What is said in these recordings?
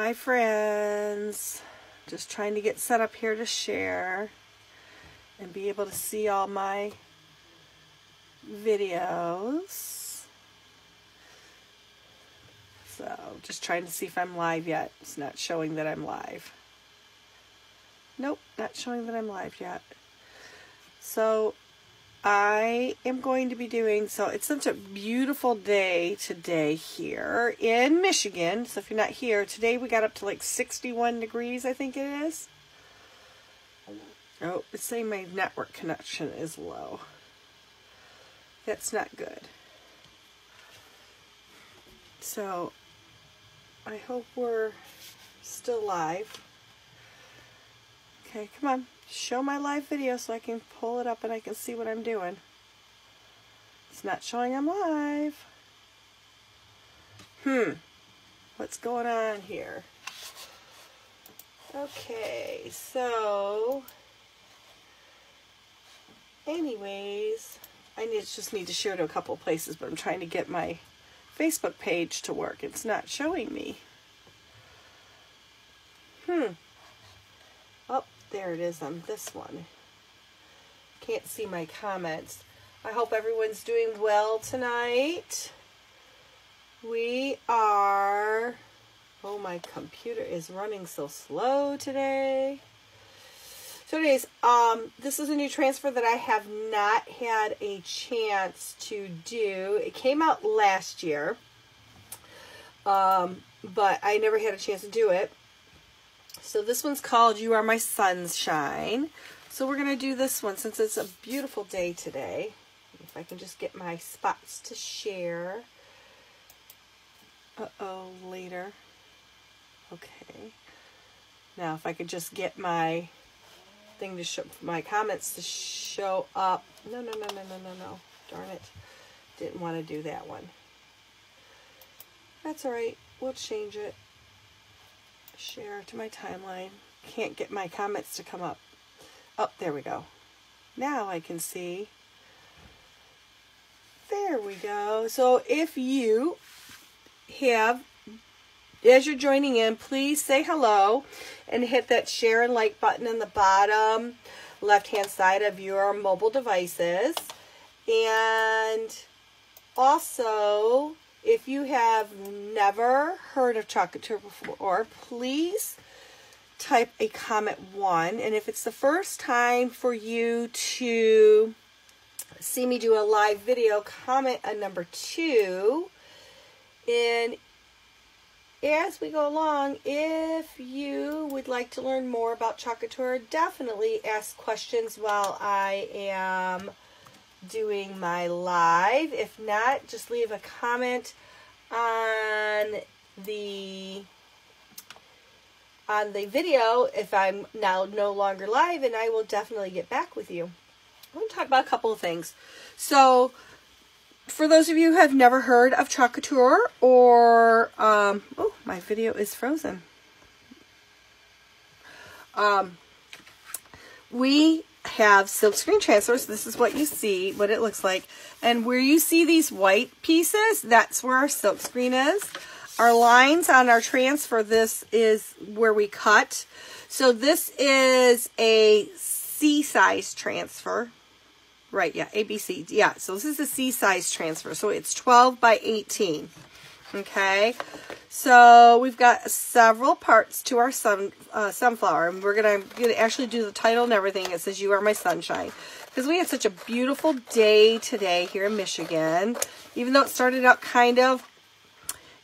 Hi friends, just trying to get set up here to share and be able to see all my videos. So just trying to see if I'm live yet. It's not showing that I'm live. Nope, not showing that I'm live yet. So I am going to be doing, so it's such a beautiful day today here in Michigan. So if you're not here, today we got up to like 61 degrees, I think it is. Oh, it's saying my network connection is low. That's not good. So I hope we're still live. Okay, come on. Show my live video so I can pull it up and I can see what I'm doing. It's not showing I'm live. What's going on here? Okay, so anyways, I just need to share to a couple places, but I'm trying to get my Facebook page to work. It's not showing me. Oh, there it is on this one. Can't see my comments. I hope everyone's doing well tonight. We are... Oh, my computer is running so slow today. So anyways, this is a new transfer that I have not had a chance to do. It came out last year, but I never had a chance to do it. So this one's called You Are My Sunshine. So we're going to do this one since it's a beautiful day today. If I can just get my spots to share. Uh-oh, later. Okay. Now if I could just get my thing to show, my comments to show up. No. Darn it. Didn't want to do that one. That's all right. We'll change it. Share to my timeline. Can't get my comments to come up. Oh, there we go. Now I can see. There we go. So if you have, as you're joining in, please say hello and hit that share and like button in the bottom left hand side of your mobile devices. And also, if you have never heard of ChalkCouture before, please type a comment 1. And if it's the first time for you to see me do a live video, comment a number 2. And as we go along, if you would like to learn more about ChalkCouture, definitely ask questions while I am doing my live. If not, just leave a comment on the video if I'm now no longer live, and I will definitely get back with you. I'm going to talk about a couple of things. So for those of you who have never heard of ChalkCouture, or oh, my video is frozen. We have silkscreen transfers. This is what you see, what it looks like. And where you see these white pieces, that's where our silkscreen is. Our lines on our transfer, this is where we cut. So this is a C size transfer. Right, yeah, ABC. Yeah, so this is a C size transfer. So it's 12 by 18. Okay, so we've got several parts to our sunflower, and we're gonna actually do the title and everything. It says You Are My Sunshine, because we had such a beautiful day today here in Michigan, even though it started out kind of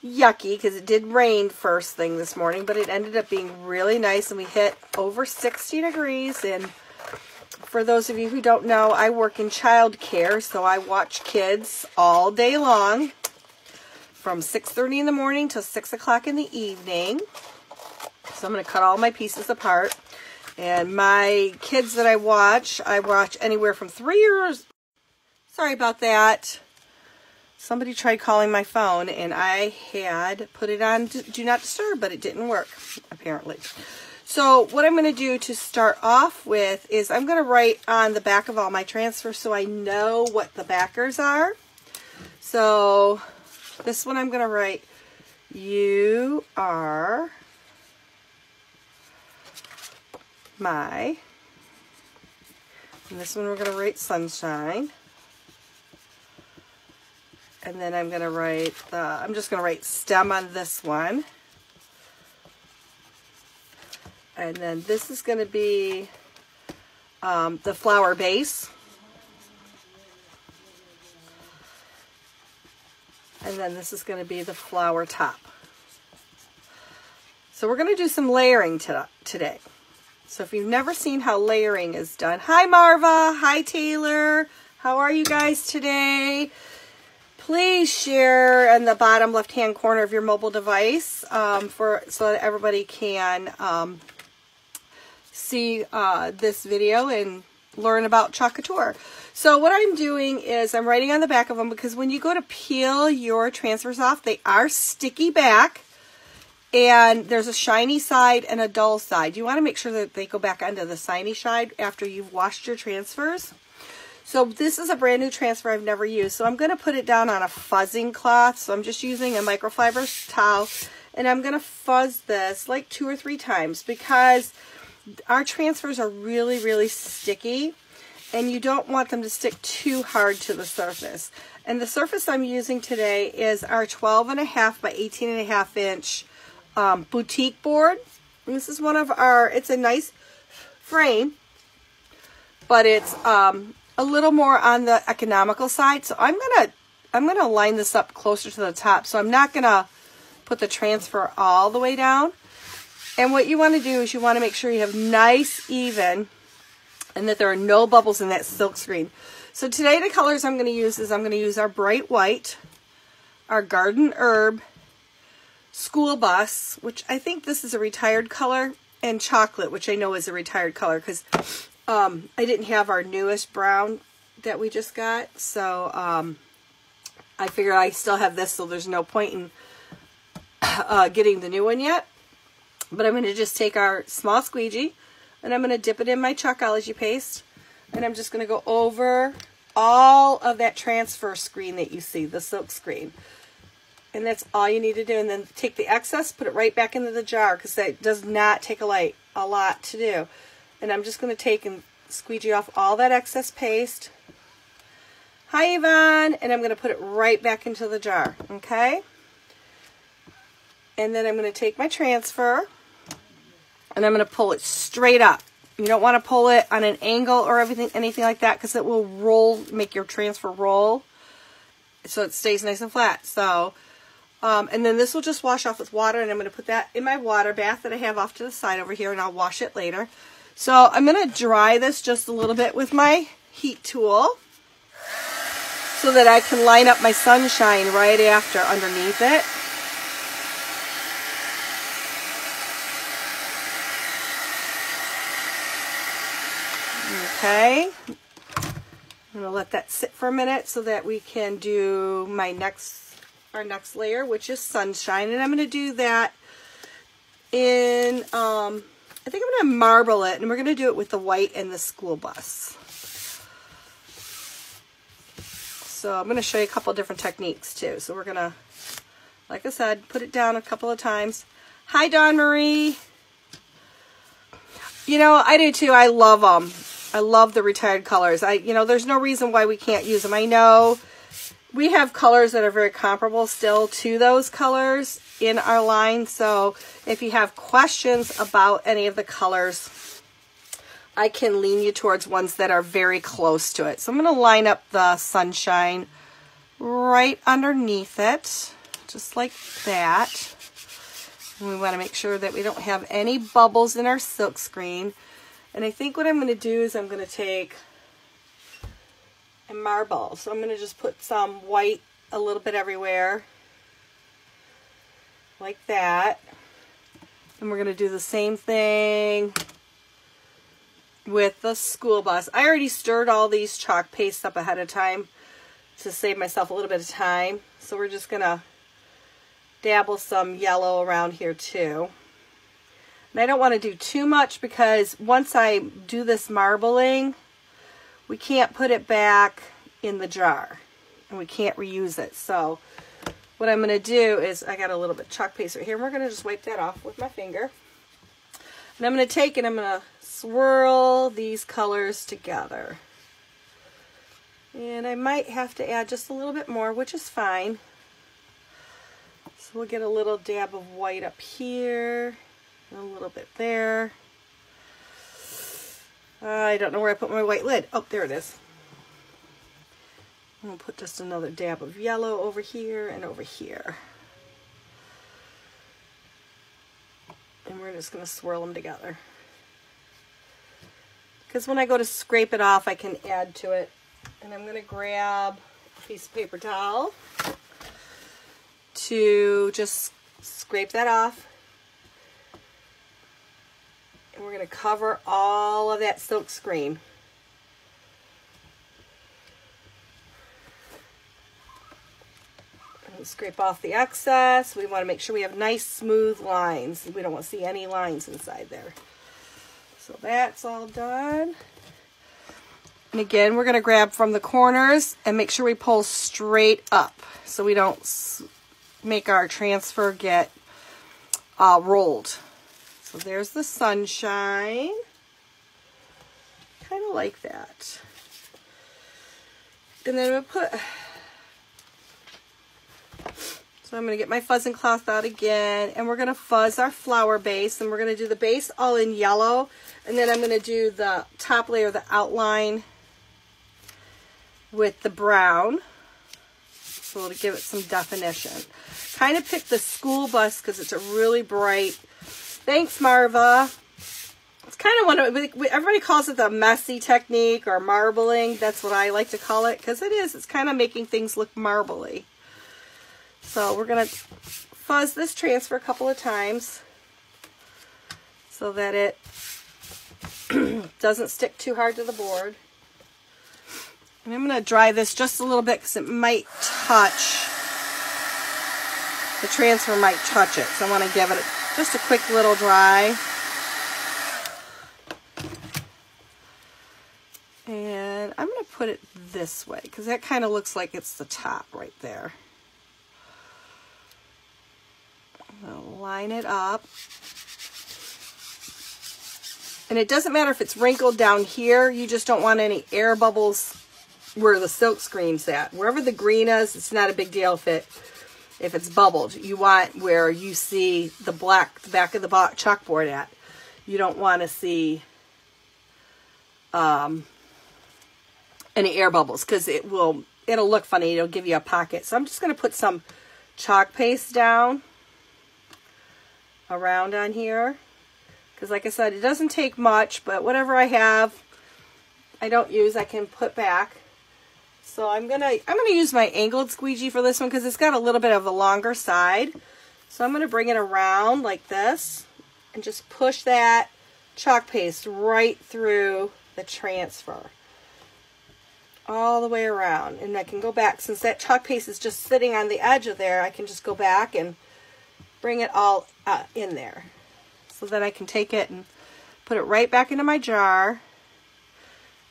yucky because it did rain first thing this morning, but it ended up being really nice, and we hit over 60 degrees. And for those of you who don't know, I work in child care, so I watch kids all day long, from 6:30 in the morning till 6 o'clock in the evening. So I'm going to cut all my pieces apart. And my kids that I watch anywhere from 3 years. Sorry about that. Somebody tried calling my phone, and I had put it on Do Not Disturb, but it didn't work, apparently. So what I'm going to do to start off with is I'm going to write on the back of all my transfers so I know what the backers are. So this one I'm going to write, You Are and this one we're going to write sunshine. And then I'm going to write I'm just going to write stem on this one. And then this is going to be the flower base. And then this is going to be the flower top. So we're going to do some layering today. So if you've never seen how layering is done, hi Marva, hi Taylor, how are you guys today? Please share in the bottom left-hand corner of your mobile device so that everybody can see this video and learn about ChalkCouture. So what I'm doing is I'm writing on the back of them because when you go to peel your transfers off, they are sticky back. And there's a shiny side and a dull side. You want to make sure that they go back onto the shiny side after you've washed your transfers. So this is a brand new transfer I've never used. So I'm going to put it down on a fuzzing cloth. So I'm just using a microfiber towel. And I'm going to fuzz this like 2 or 3 times because our transfers are really, really sticky. And you don't want them to stick too hard to the surface. And the surface I'm using today is our 12.5 by 18.5 inch boutique board. And this is one of our, it's a nice frame, but it's a little more on the economical side. So I'm gonna line this up closer to the top. So I'm not gonna put the transfer all the way down. And what you want to do is you want to make sure you have nice, even, and that there are no bubbles in that silk screen. So today the colors I'm going to use is I'm going to use our bright white, our garden herb, school bus, which I think this is a retired color, and chocolate, which I know is a retired color because I didn't have our newest brown that we just got. So I figure I still have this, so there's no point in getting the new one yet. But I'm going to just take our small squeegee and I'm going to dip it in my Chalkology paste. And I'm just going to go over all of that transfer screen that you see, the silk screen. And that's all you need to do. And then take the excess, put it right back into the jar because that does not take a lot to do. And I'm just going to take and squeegee off all that excess paste. Hi, Yvonne. And I'm going to put it right back into the jar. Okay? And then I'm going to take my transfer and I'm going to pull it straight up. You don't want to pull it on an angle or anything like that because it will roll, make your transfer roll so it stays nice and flat. So, and then this will just wash off with water, and I'm going to put that in my water bath that I have off to the side over here, and I'll wash it later. So I'm going to dry this just a little bit with my heat tool so that I can line up my sunshine right after underneath it. Okay, I'm going to let that sit for a minute so that we can do our next layer, which is sunshine. And I'm going to do that in, I think I'm going to marble it, and we're going to do it with the white and the school bus. So I'm going to show you a couple different techniques too. So we're going to, like I said, put it down a couple of times. Hi, Dawn Marie. You know, I do too. I love them. I love the retired colors. You know, there's no reason why we can't use them. I know we have colors that are very comparable still to those colors in our line. So if you have questions about any of the colors, I can lean you towards ones that are very close to it. So I'm going to line up the sunshine right underneath it, just like that. And we want to make sure that we don't have any bubbles in our silk screen. And I think what I'm going to do is I'm going to take a marble. So I'm going to just put some white a little bit everywhere, like that. And we're going to do the same thing with the school bus. I already stirred all these chalk pastes up ahead of time to save myself a little bit of time. So we're just going to dabble some yellow around here too. And I don't want to do too much because once I do this marbling, we can't put it back in the jar and we can't reuse it. So what I'm going to do is, I got a little bit of chalk paste right here, and we're going to just wipe that off with my finger. And I'm going to take and I'm going to swirl these colors together. And I might have to add just a little bit more, which is fine. So we'll get a little dab of white up here, and a little bit there. I don't know where I put my white lid. Oh, there it is. I'm going to put just another dab of yellow over here and over here. And we're just going to swirl them together. Because when I go to scrape it off, I can add to it. And I'm going to grab a piece of paper towel to just scrape that off. And we're going to cover all of that silk screen. And scrape off the excess. We want to make sure we have nice smooth lines. We don't want to see any lines inside there. So that's all done. And again, we're going to grab from the corners and make sure we pull straight up so we don't make our transfer get rolled. So there's the sunshine. Kind of like that. And then I'm going to so I'm going to get my fuzzing cloth out again, and we're going to fuzz our flower base, and we're going to do the base all in yellow, and then I'm going to do the top layer, the outline, with the brown, so to give it some definition. Kind of pick the school bus because it's a really bright. Thanks, Marva. It's kind of one of, everybody calls it the messy technique or marbling. That's what I like to call it, because it is. It's kind of making things look marbly. So we're going to fuzz this transfer a couple of times so that it doesn't stick too hard to the board. And I'm going to dry this just a little bit because it might touch, the transfer might touch it. So I want to give it just a quick little dry. And I'm going to put it this way because that kind of looks like it's the top right there. I'm going to line it up. And it doesn't matter if it's wrinkled down here, you just don't want any air bubbles where the silk screen's at. Wherever the green is, it's not a big deal if it's bubbled. You want where you see the black, the back of the chalkboard at. You don't want to see any air bubbles because it'll look funny. It'll give you a pocket. So I'm just going to put some chalk paste down around on here. Because like I said, it doesn't take much, but whatever I have, I don't use, I can put back. So I'm gonna use my angled squeegee for this one because it's got a little bit of a longer side. So I'm gonna bring it around like this and just push that chalk paste right through the transfer. All the way around. And I can go back, since that chalk paste is just sitting on the edge of there, I can just go back and bring it all in there. So then I can take it and put it right back into my jar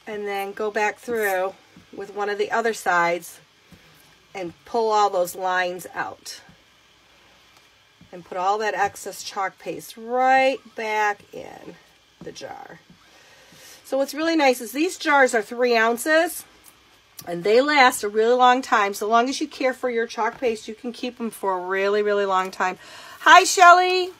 and then go back through with one of the other sides and pull all those lines out and put all that excess chalk paste right back in the jar. So what's really nice is these jars are 3 ounces and they last a really long time. So long as you care for your chalk paste, you can keep them for a really, really long time. Hi, Shelly.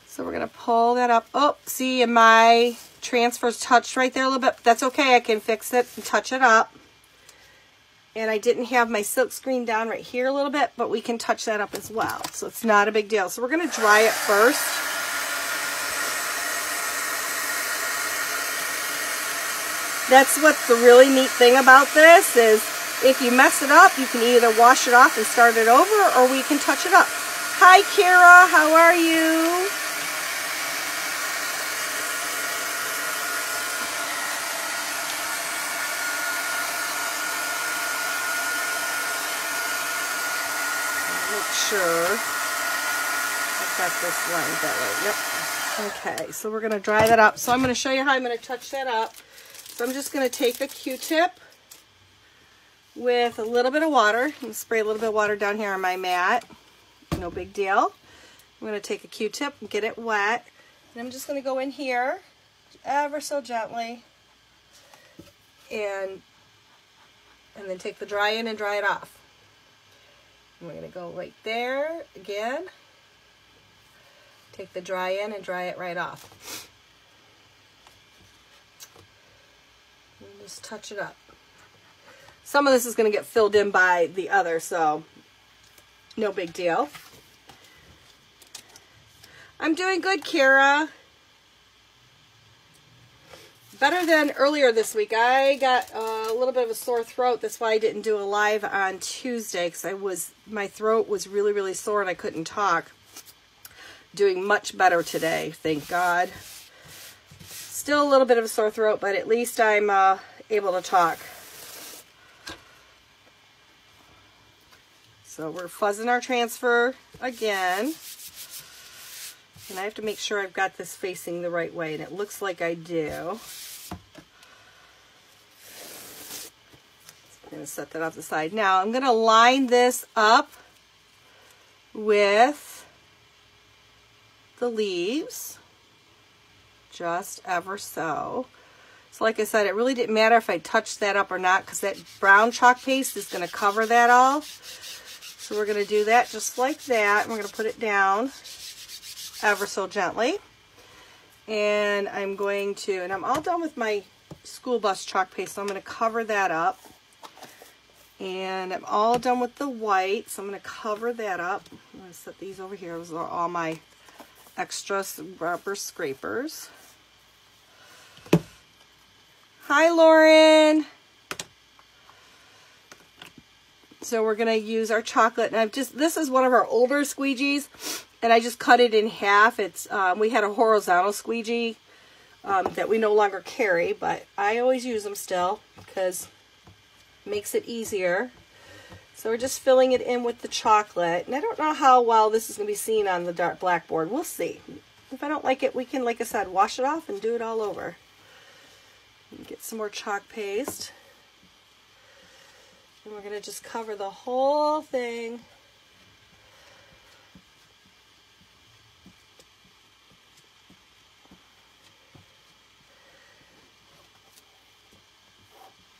So we're going to pull that up. Oh, see, and my transfer's touched right there a little bit. That's okay. I can fix it and touch it up. And I didn't have my silk screen down right here a little bit, but we can touch that up as well. So it's not a big deal. So we're going to dry it first. That's what's the really neat thing about this is if you mess it up, you can either wash it off and start it over, or we can touch it up. Hi, Kira. How are you? Make sure I've got this lined that way. Yep. Okay, so we're going to dry that up. So I'm going to show you how I'm going to touch that up. So I'm just going to take a Q-tip with a little bit of water. I'm going to spray a little bit of water down here on my mat. No big deal. I'm going to take a Q-tip and get it wet. And I'm just going to go in here ever so gently and then take the dry in and dry it off. And we're going to go right there again. Take the dry in and dry it right off. And just touch it up. Some of this is going to get filled in by the other, so no big deal. I'm doing good, Kara. Better than earlier this week. I got a little bit of a sore throat. That's why I didn't do a live on Tuesday, because my throat was really, really sore and I couldn't talk. Doing much better today, thank God. Still a little bit of a sore throat, but at least I'm able to talk. So we're fuzzing our transfer again. And I have to make sure I've got this facing the right way, and it looks like I do. I'm going to set that off the side. Now I'm going to line this up with the leaves, just ever so. So like I said, it really didn't matter if I touched that up or not, because that brown chalk paste is going to cover that all. So we're going to do that just like that. And we're going to put it down ever so gently. And I'm going to, and I'm all done with my school bus chalk paste, so I'm going to cover that up. And I'm all done with the white, so I'm going to cover that up. I'm going to set these over here. Those are all my extra rubber scrapers. Hi, Lauren. So we're going to use our chocolate. And this is one of our older squeegees, and I just cut it in half. It's we had a horizontal squeegee that we no longer carry, but I always use them still because it makes it easier. So we're just filling it in with the chocolate. And I don't know how well this is going to be seen on the dark blackboard. We'll see. If I don't like it, we can, like I said, wash it off and do it all over. And get some more chalk paste. And we're going to just cover the whole thing.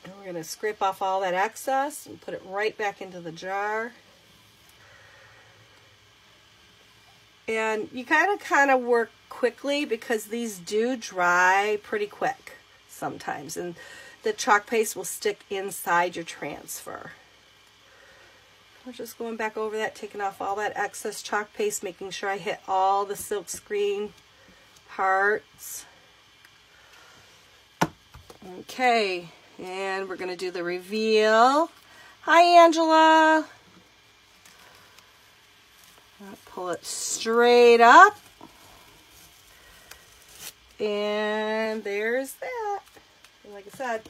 And we're going to scrape off all that excess and put it right back into the jar. And you kind of work quickly because these do dry pretty quick sometimes. And the chalk paste will stick inside your transfer. We're just going back over that, taking off all that excess chalk paste, making sure I hit all the silk screen parts. Okay, and we're going to do the reveal. Hi, Angela. I'll pull it straight up. And there's that. And like I said,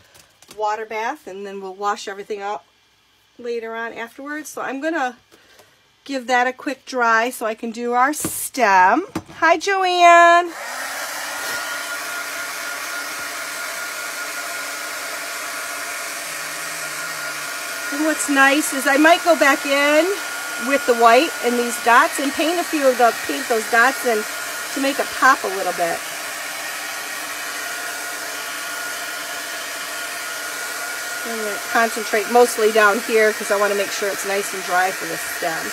water bath, and then we'll wash everything out later on afterwards. So I'm going to give that a quick dry so I can do our stem. Hi, Joanne. And what's nice is I might go back in with the white and these dots and paint those dots in to make it pop a little bit. I'm going to concentrate mostly down here because I want to make sure it's nice and dry for the stem.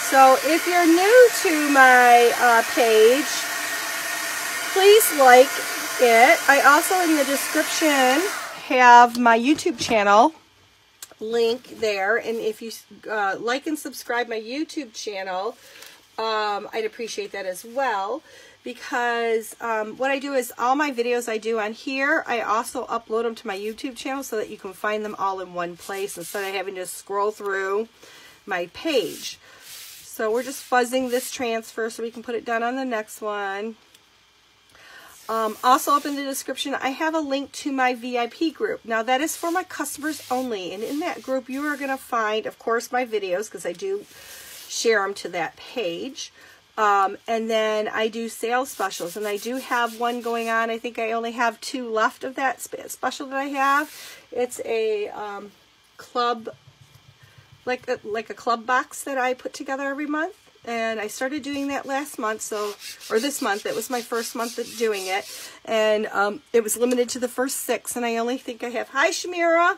So if you're new to my page, please like it. I also in the description have my YouTube channel link there, and if you like and subscribe my YouTube channel, I'd appreciate that as well, because what I do is all my videos I do on here, I also upload them to my YouTube channel so that you can find them all in one place instead of having to scroll through my page. So we're just fuzzing this transfer so we can put it down on the next one. Also up in the description, I have a link to my VIP group. Now that is for my customers only, and in that group you are going to find, of course, my videos, because I do share them to that page. And then I do sales specials, and I do have one going on. I think I only have 2 left of that special that I have. It's a club, like a club box that I put together every month. And I started doing that last month, or this month. It was my first month of doing it. And it was limited to the first 6, and I only think I have, hi Shamira, I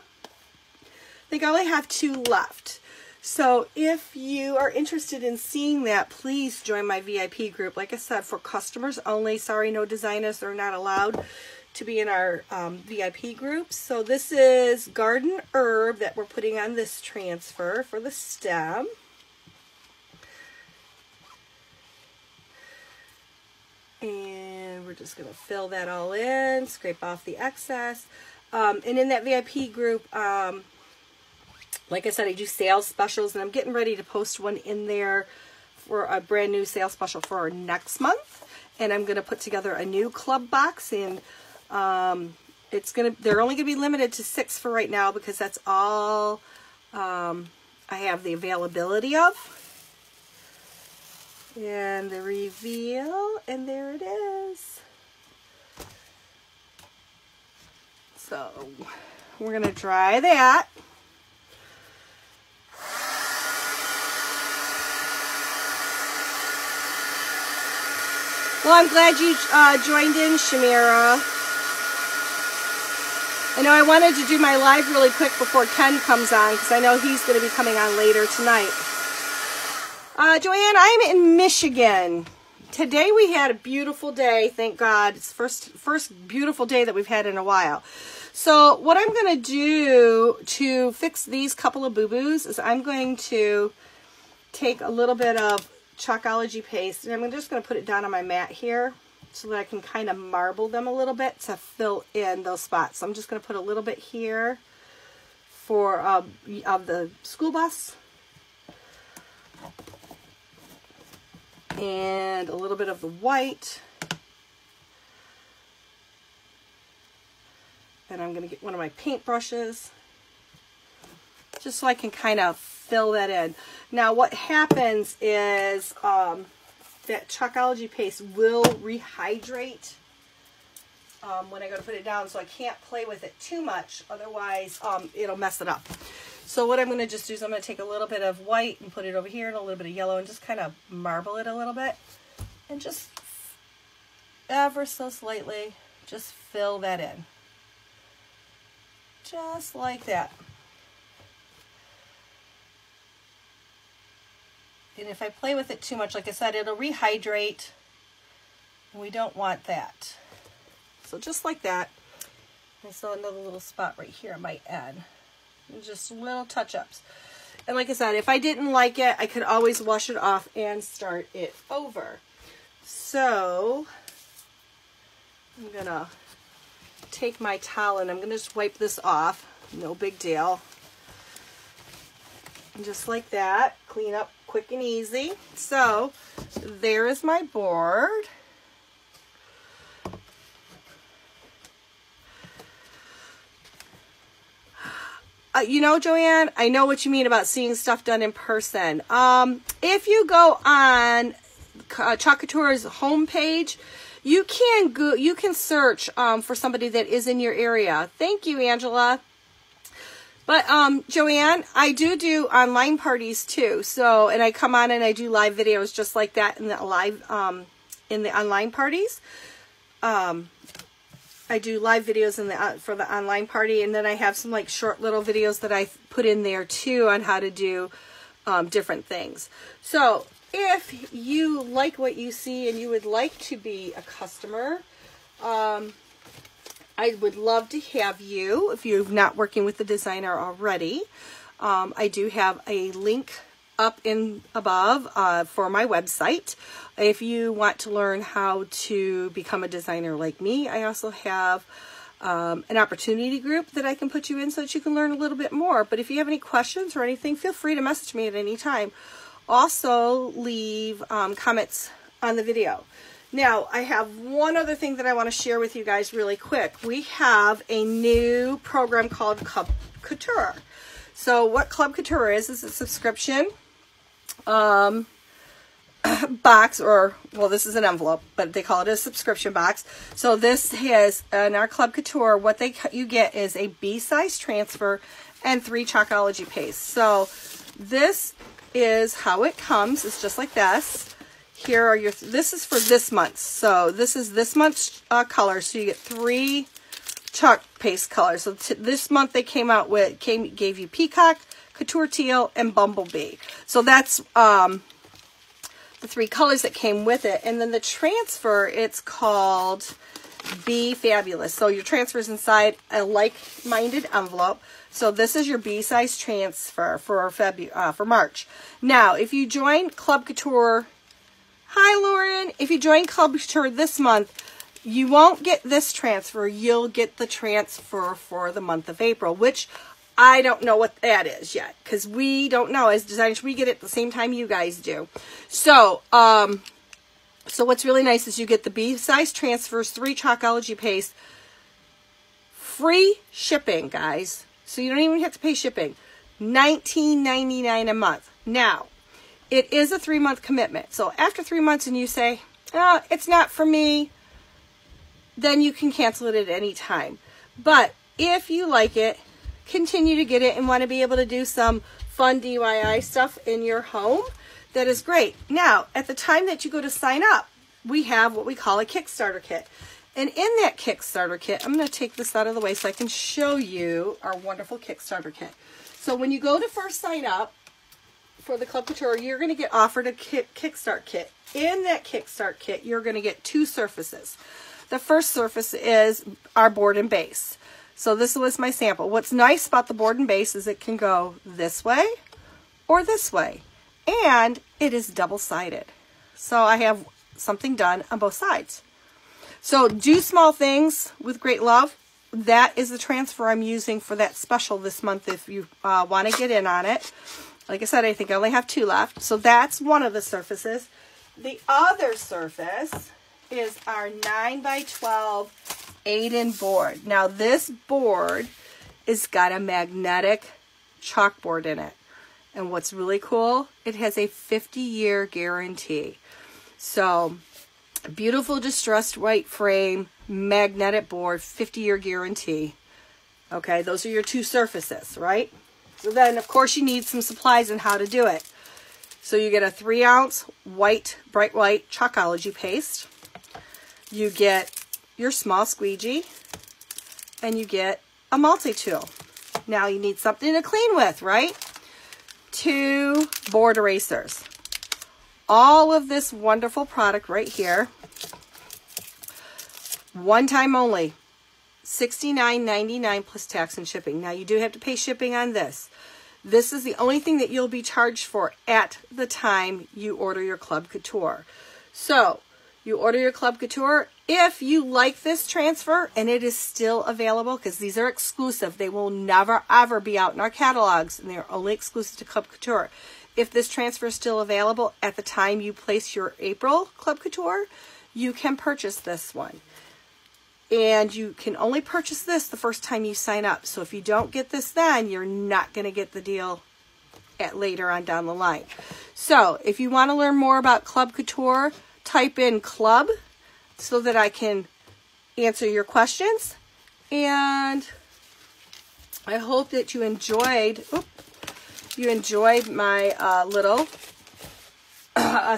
think I only have 2 left. So if you are interested in seeing that, please join my VIP group. Like I said, for customers only. Sorry, no designers are not allowed to be in our VIP group. So this is garden herb that we're putting on this transfer for the stem. And we're just going to fill that all in, scrape off the excess. And in that VIP group, like I said, I do sales specials, and I'm getting ready to post one in there for a brand new sales special for our next month. And I'm going to put together a new club box, and they're only going to be limited to 6 for right now, because that's all I have the availability of. And the reveal, and there it is. So we're going to dry that. Well, I'm glad you joined in, Shamira. I know I wanted to do my live really quick before Ken comes on, because I know he's going to be coming on later tonight. Joanne, I'm in Michigan. Today we had a beautiful day, thank God. It's the first beautiful day that we've had in a while. So what I'm going to do to fix these couple of boo-boos is I'm going to take a little bit of Chalkology paste, and I'm just going to put it down on my mat here so that I can kind of marble them a little bit to fill in those spots. So I'm just going to put a little bit here for of the school bus, and a little bit of the white. And I'm going to get one of my paint brushes just so I can kind of fill that in. Now what happens is that Chalkology paste will rehydrate when I go to put it down, so I can't play with it too much, otherwise it'll mess it up. So what I'm going to just do is I'm going to take a little bit of white and put it over here, and a little bit of yellow, and just kind of marble it a little bit, and just ever so slightly just fill that in. Just like that. And if I play with it too much, like I said, it'll rehydrate, and we don't want that. So just like that. I saw another little spot right here on my end. And just little touch-ups. And like I said, if I didn't like it, I could always wash it off and start it over. So I'm going to take my towel, and I'm going to just wipe this off. No big deal. And just like that, clean up quick and easy. So there is my board. You know, Joanne, I know what you mean about seeing stuff done in person. If you go on ChalkCouture's homepage, you can search for somebody that is in your area. Thank you, Angela. But Joanne, I do online parties too. So, and I come on and I do live videos just like that in the live in the online parties. I do live videos in the for the online party, and then I have some like short little videos that I put in there too on how to do different things. So if you like what you see and you would like to be a customer, I would love to have you if you're not working with the designer already. I do have a link up in above for my website. If you want to learn how to become a designer like me, I also have an opportunity group that I can put you in so that you can learn a little bit more. But if you have any questions or anything, feel free to message me at any time. Also, leave comments on the video. Now, I have one other thing that I want to share with you guys really quick. We have a new program called Couture. So what Club Couture is a subscription box, or, well, this is an envelope, but they call it a subscription box. So this has, in our Club Couture, what you get is a B-size transfer and 3 Chalkology paste. So this is how it comes. It's just like this. Here are your, this is for this month. So this is this month's color. So you get 3 chalk paste colors. So this month they came out with, gave you Peacock, Couture Teal, and Bumblebee. So that's the 3 colors that came with it. And then the transfer, it's called Be Fabulous. So your transfer is inside a like-minded envelope. So this is your B size transfer for March. Now, if you join Club Couture, hi Lauren, if you join Club Couture this month, you won't get this transfer. You'll get the transfer for the month of April, which I don't know what that is yet, because we don't know. As designers, we get it at the same time you guys do. So, so what's really nice is you get the B size transfers, 3 Chalkology paste, free shipping, guys. So you don't even have to pay shipping. $19.99 a month. Now, it is a 3-month commitment. So after 3 months and you say, oh, it's not for me, then you can cancel it at any time. But if you like it, continue to get it and want to be able to do some fun DIY stuff in your home, that is great. Now, at the time that you go to sign up, we have what we call a Kickstarter kit. And in that Kickstarter kit, I'm going to take this out of the way so I can show you our wonderful Kickstarter kit. So when you go to first sign up for the Club Couture, you're going to get offered a Kickstart kit. In that Kickstart kit, you're going to get 2 surfaces. The first surface is our board and base. So this was my sample. What's nice about the board and base is it can go this way or this way. And it is double-sided. So I have something done on both sides. So do small things with great love. That is the transfer I'm using for that special this month if you want to get in on it. Like I said, I think I only have 2 left. So that's one of the surfaces. The other surface is our 9x12 8-in board. Now this board is got a magnetic chalkboard in it. And what's really cool, it has a 50-year guarantee. So beautiful distressed white frame, magnetic board, 50-year guarantee. Okay, those are your 2 surfaces, right? So then, of course, you need some supplies on how to do it. So you get a 3-ounce white, bright white Chalkology paste. You get your small squeegee, and you get a multi-tool. Now you need something to clean with, right? 2 board erasers. All of this wonderful product right here, one time only, $69.99 plus tax and shipping. Now you do have to pay shipping on this. This is the only thing that you'll be charged for at the time you order your Club Couture. So you order your Club Couture. If you like this transfer, and it is still available because these are exclusive, they will never ever be out in our catalogs, and they're only exclusive to Club Couture. If this transfer is still available at the time you place your April Club Couture, you can purchase this one. And you can only purchase this the first time you sign up. So if you don't get this then, you're not going to get the deal at later on down the line. So if you want to learn more about Club Couture, type in club so that I can answer your questions. And I hope that you enjoyed my little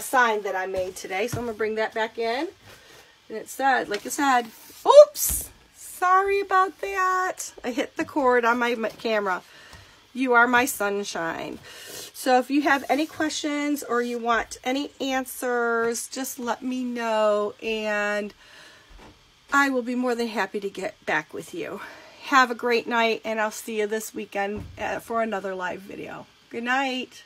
sign that I made today. So I'm going to bring that back in. And it said, like I said, oops, sorry about that. I hit the cord on my camera. You are my sunshine. So if you have any questions or you want any answers, just let me know and I will be more than happy to get back with you. Have a great night and I'll see you this weekend for another live video. Good night.